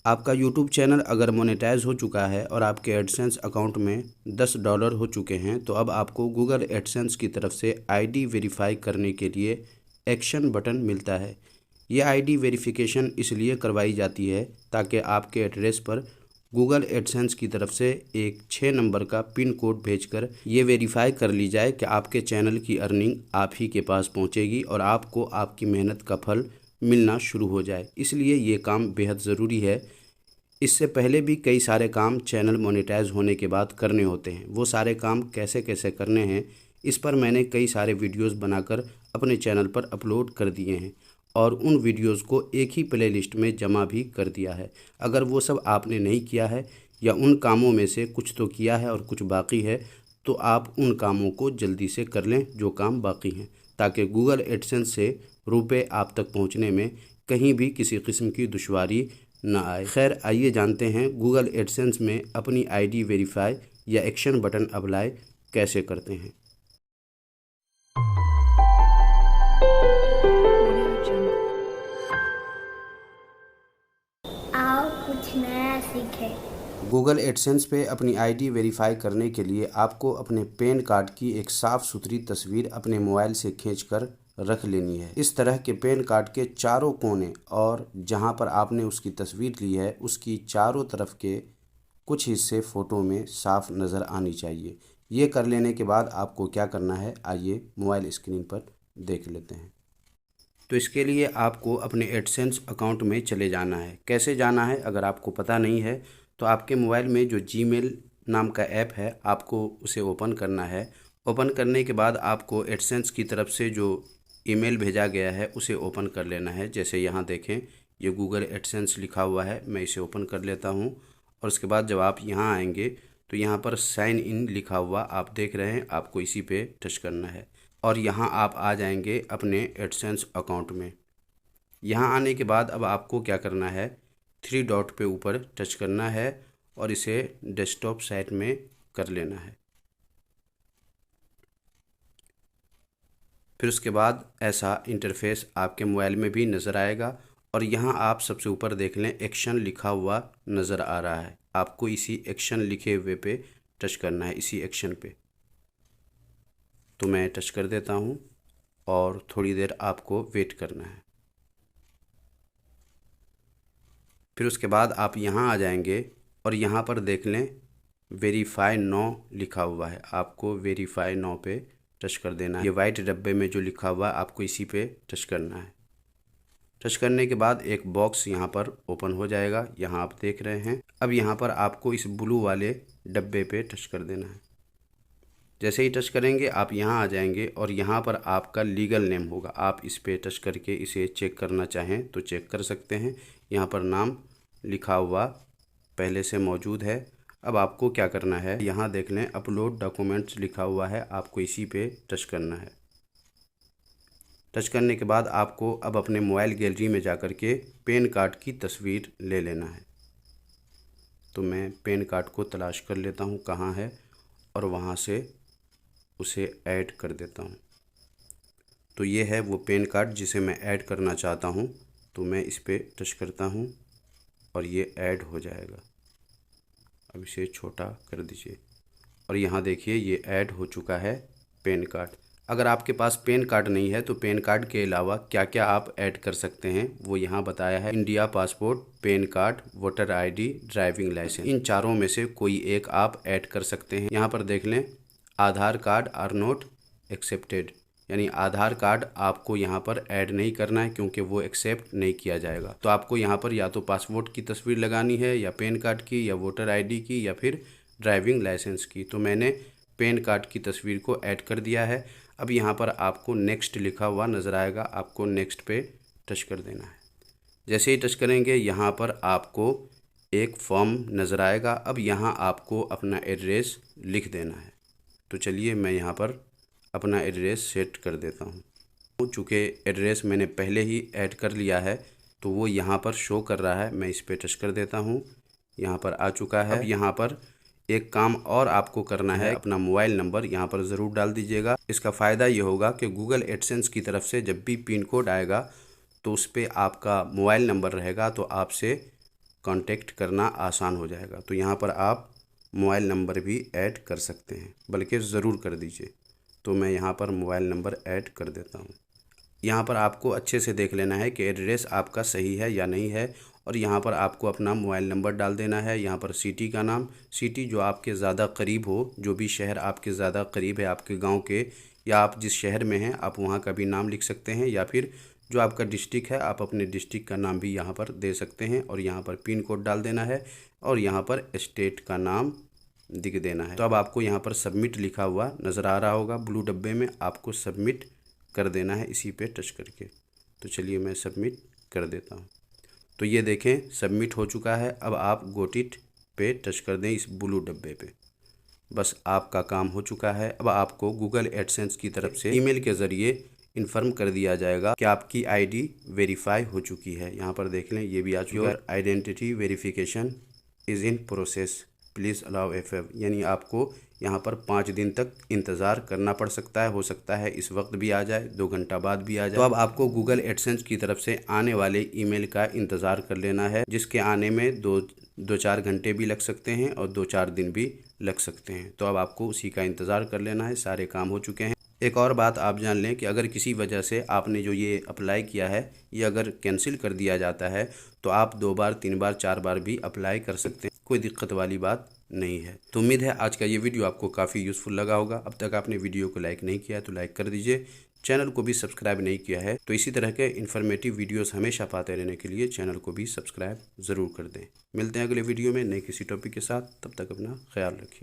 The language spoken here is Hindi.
आपका यूट्यूब चैनल अगर मोनेटाइज हो चुका है और आपके एडसेंस अकाउंट में $10 हो चुके हैं तो अब आपको गूगल एडसेंस की तरफ से आईडी वेरीफाई करने के लिए एक्शन बटन मिलता है। ये आईडी वेरिफिकेशन इसलिए करवाई जाती है ताकि आपके एड्रेस पर गूगल एडसेंस की तरफ से एक 6 नंबर का पिन कोड भेजकर ये वेरीफाई कर ली जाए कि आपके चैनल की अर्निंग आप ही के पास पहुंचेगी और आपको आपकी मेहनत का फल मिलना शुरू हो जाए। इसलिए ये काम बेहद ज़रूरी है। इससे पहले भी कई सारे काम चैनल मोनेटाइज होने के बाद करने होते हैं। वो सारे काम कैसे कैसे करने हैं इस पर मैंने कई सारे वीडियोस बनाकर अपने चैनल पर अपलोड कर दिए हैं और उन वीडियोस को एक ही प्लेलिस्ट में जमा भी कर दिया है। अगर वो सब आपने नहीं किया है या उन कामों में से कुछ तो किया है और कुछ बाकी है तो आप उन कामों को जल्दी से कर लें जो काम बाकी हैं, ताकि गूगल एडसेंस से रुपए आप तक पहुंचने में कहीं भी किसी किस्म की दुश्वारी ना आए। खैर, आइए जानते हैं गूगल एडसेंस में अपनी आईडी वेरीफाई या एक्शन बटन अप्लाई कैसे करते हैं। आओ कुछ नया सीखें। गूगल एडसेंस पे अपनी आईडी वेरीफाई करने के लिए आपको अपने पैन कार्ड की एक साफ़ सुथरी तस्वीर अपने मोबाइल से खींचकर रख लेनी है। इस तरह के पैन कार्ड के चारों कोने और जहां पर आपने उसकी तस्वीर ली है उसकी चारों तरफ के कुछ हिस्से फ़ोटो में साफ नज़र आनी चाहिए। ये कर लेने के बाद आपको क्या करना है, आइए मोबाइल स्क्रीन पर देख लेते हैं। तो इसके लिए आपको अपने एडसेंस अकाउंट में चले जाना है। कैसे जाना है अगर आपको पता नहीं है तो आपके मोबाइल में जो जीमेल नाम का ऐप है आपको उसे ओपन करना है। ओपन करने के बाद आपको एडसेंस की तरफ से जो ईमेल भेजा गया है उसे ओपन कर लेना है। जैसे यहाँ देखें, ये गूगल एडसेंस लिखा हुआ है, मैं इसे ओपन कर लेता हूँ। और उसके बाद जब आप यहाँ आएंगे तो यहाँ पर साइन इन लिखा हुआ आप देख रहे हैं, आपको इसी पे टच करना है और यहाँ आप आ जाएंगे अपने एडसेंस अकाउंट में। यहाँ आने के बाद अब आपको क्या करना है, 3 डॉट पे ऊपर टच करना है और इसे डेस्कटॉप साइट में कर लेना है। फिर उसके बाद ऐसा इंटरफेस आपके मोबाइल में भी नज़र आएगा और यहाँ आप सबसे ऊपर देख लें एक्शन लिखा हुआ नज़र आ रहा है। आपको इसी एक्शन लिखे हुए पे टच करना है, इसी एक्शन पे। तो मैं टच कर देता हूँ और थोड़ी देर आपको वेट करना है। फिर उसके बाद आप यहाँ आ जाएंगे और यहाँ पर देख लें वेरीफाई नो लिखा हुआ है, आपको वेरीफाई नो पे टच कर देना है। ये वाइट डब्बे में जो लिखा हुआ है आपको इसी पे टच करना है। टच करने के बाद एक बॉक्स यहाँ पर ओपन हो जाएगा, यहाँ आप देख रहे हैं। अब यहाँ पर आपको इस ब्लू वाले डब्बे पे टच कर देना है। जैसे ही टच करेंगे आप यहाँ आ जाएंगे और यहाँ पर आपका लीगल नेम होगा। आप इस पे टच करके इसे चेक करना चाहें तो चेक कर सकते हैं। यहाँ पर नाम लिखा हुआ पहले से मौजूद है। अब आपको क्या करना है, यहाँ देख लें अपलोड डॉक्यूमेंट्स लिखा हुआ है, आपको इसी पे टच करना है। टच करने के बाद आपको अब अपने मोबाइल गैलरी में जाकर के पैन कार्ड की तस्वीर ले लेना है। तो मैं पैन कार्ड को तलाश कर लेता हूँ कहाँ है और वहाँ से उसे ऐड कर देता हूँ। तो ये है वो पैन कार्ड जिसे मैं ऐड करना चाहता हूँ। तो मैं इस पर टच करता हूँ और ये ऐड हो जाएगा। अब इसे छोटा कर दीजिए और यहाँ देखिए ये ऐड हो चुका है पैन कार्ड। अगर आपके पास पैन कार्ड नहीं है तो पैन कार्ड के अलावा क्या क्या आप ऐड कर सकते हैं वो यहाँ बताया है। India passport, pan card, voter ID, driving licence, इन चारों में से कोई एक आप ऐड कर सकते हैं। यहाँ पर देख लें आधार कार्ड आर नॉट एक्सेप्टेड, यानी आधार कार्ड आपको यहाँ पर ऐड नहीं करना है क्योंकि वो एक्सेप्ट नहीं किया जाएगा। तो आपको यहाँ पर या तो पासपोर्ट की तस्वीर लगानी है या पैन कार्ड की या वोटर आईडी की या फिर ड्राइविंग लाइसेंस की। तो मैंने पैन कार्ड की तस्वीर को ऐड कर दिया है। अब यहाँ पर आपको नेक्स्ट लिखा हुआ नज़र आएगा, आपको नेक्स्ट पे टच कर देना है। जैसे ही टच करेंगे यहाँ पर आपको एक फॉर्म नज़र आएगा। अब यहाँ आपको अपना एड्रेस लिख देना है। तो चलिए मैं यहाँ पर अपना एड्रेस सेट कर देता हूँ। चूँकि एड्रेस मैंने पहले ही ऐड कर लिया है तो वो यहाँ पर शो कर रहा है। मैं इस पर टच कर देता हूँ, यहाँ पर आ चुका है। अब यहाँ पर एक काम और आपको करना है, अपना मोबाइल नंबर यहाँ पर ज़रूर डाल दीजिएगा। इसका फ़ायदा ये होगा कि गूगल एडसेंस की तरफ से जब भी पिन कोड आएगा तो उस पर आपका मोबाइल नंबर रहेगा तो आपसे कांटेक्ट करना आसान हो जाएगा। तो यहाँ पर आप मोबाइल नंबर भी ऐड कर सकते हैं, बल्कि ज़रूर कर दीजिए। तो मैं यहाँ पर मोबाइल नंबर ऐड कर देता हूँ। यहाँ पर आपको अच्छे से देख लेना है कि एड्रेस आपका सही है या नहीं है, और यहाँ पर आपको अपना मोबाइल नंबर डाल देना है। यहाँ पर सिटी का नाम, सिटी जो आपके ज़्यादा करीब हो, जो भी शहर आपके ज़्यादा करीब है आपके गांव के, या आप जिस शहर में हैं आप वहाँ का भी नाम लिख सकते हैं, या फिर जो आपका डिस्ट्रिक्ट है आप अपने डिस्ट्रिक्ट का नाम भी यहाँ पर दे सकते हैं। और यहाँ पर पिन कोड डाल देना है और यहाँ पर स्टेट का नाम दिख देना है। तो अब आपको यहाँ पर सबमिट लिखा हुआ नज़र आ रहा होगा ब्लू डब्बे में, आपको सबमिट कर देना है इसी पे टच करके। तो चलिए मैं सबमिट कर देता हूँ। तो ये देखें सबमिट हो चुका है। अब आप गोट इट पे टच कर दें इस ब्लू डब्बे पे। बस आपका काम हो चुका है। अब आपको गूगल एडसेंस की तरफ से ईमेल के ज़रिए इन्फॉर्म कर दिया जाएगा कि आपकी आईडी वेरीफाई हो चुकी है। यहाँ पर देख लें ये भी आ चुका है, identity verification is in process, please allow FF। यानी आपको यहाँ पर 5 दिन तक इंतज़ार करना पड़ सकता है। हो सकता है इस वक्त भी आ जाए, 2 घंटा बाद भी आ जाए। तो अब आपको गूगल एडसेंस की तरफ से आने वाले ईमेल का इंतज़ार कर लेना है, जिसके आने में 2-4 घंटे भी लग सकते हैं और 2-4 दिन भी लग सकते हैं। तो अब आपको उसी का इंतज़ार कर लेना है। सारे काम हो चुके हैं। एक और बात आप जान लें कि अगर किसी वजह से आपने जो ये अप्लाई किया है ये अगर कैंसिल कर दिया जाता है तो आप 2 बार 3 बार 4 बार भी अप्लाई कर सकते हैं, कोई दिक्कत वाली बात नहीं है। तो उम्मीद है आज का ये वीडियो आपको काफ़ी यूज़फुल लगा होगा। अब तक आपने वीडियो को लाइक नहीं किया है तो लाइक कर दीजिए, चैनल को भी सब्सक्राइब नहीं किया है तो इसी तरह के इन्फॉर्मेटिव वीडियोस हमेशा पाते रहने के लिए चैनल को भी सब्सक्राइब ज़रूर कर दें। मिलते हैं अगले वीडियो में नए किसी टॉपिक के साथ, तब तक अपना ख्याल रखिए।